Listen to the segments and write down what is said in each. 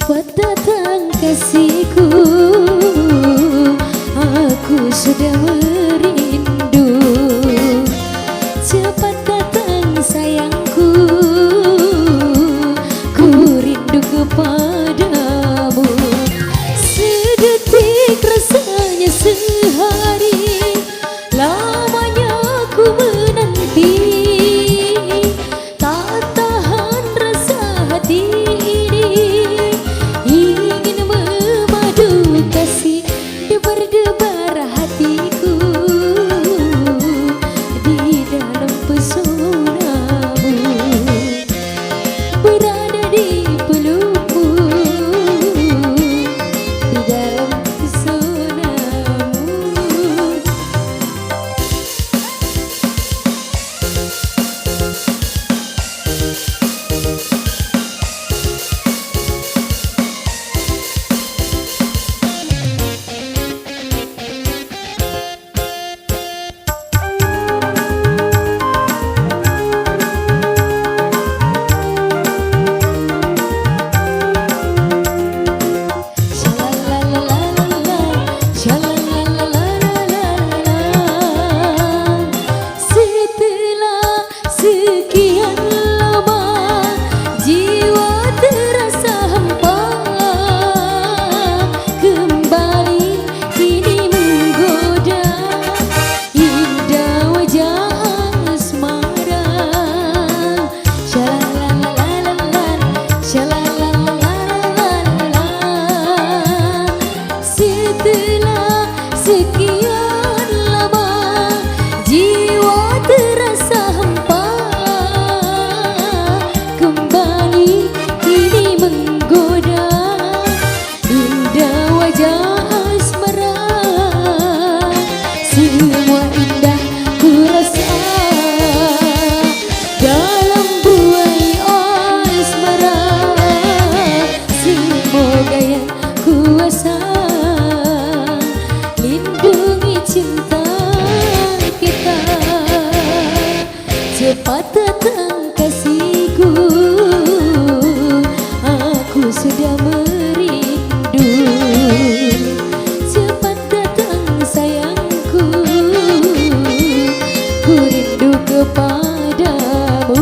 Cepat datang kasihku, aku sudah merindu. Cepat datang sayangku, ku rindu kepadamu. Sedetik rasanya sehari, lamanya ku menanti. Tak tahan rasa hati ini, ingin memadu kasih. Debar-debar hatiku di dalam pesonamu, berada di pelukmu di dalam pesonamu. Sekian lama jiwa terasa hampa, kembali kini menggoda indah wajah asmara. Shalalalalala, shalalalalala. Setelah sekian lama jiwa terasa hampa, semua indah ku rasa dalam buai asmara. Semoga yang kuasa lindungi cinta kita. Cepat datang kasihku, aku sudah merindu. Cepat datang sayangku, ku rindu kepadamu.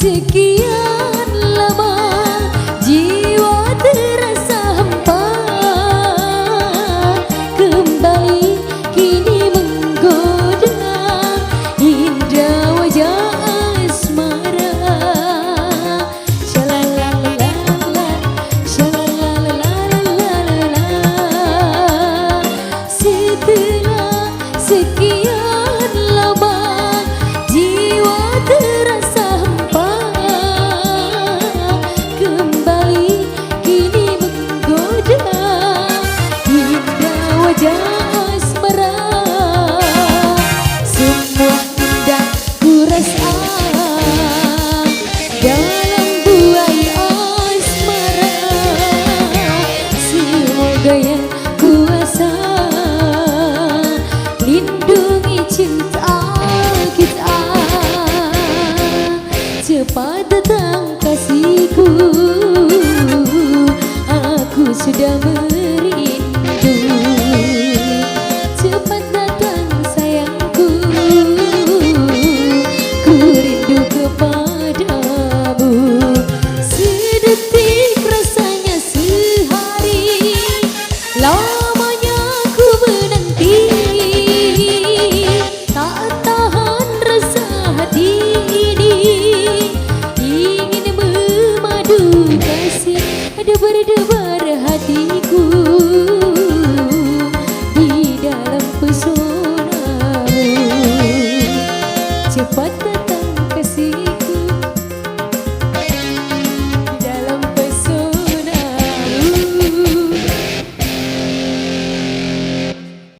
Sekian lama jiwa terasa hampa, kembali kini menggoda indah wajah asmara. Shalalalala, shalalalala. Setelah sekian lama jiwa terasa hampa, kembali kini menggoda indah wajah asmara. Semua indah ku rasa dalam buai asmara. Semoga yang kuasa lindungi cinta kita. Cepat datang kasihku, aku sudah merindu. Cepat datang sayangku, ku rindu kepadamu. Sedetik rasanya sehari, lamanya ku menanti. Tak tahan rasa hati ini, ingin memadu kasih. Ada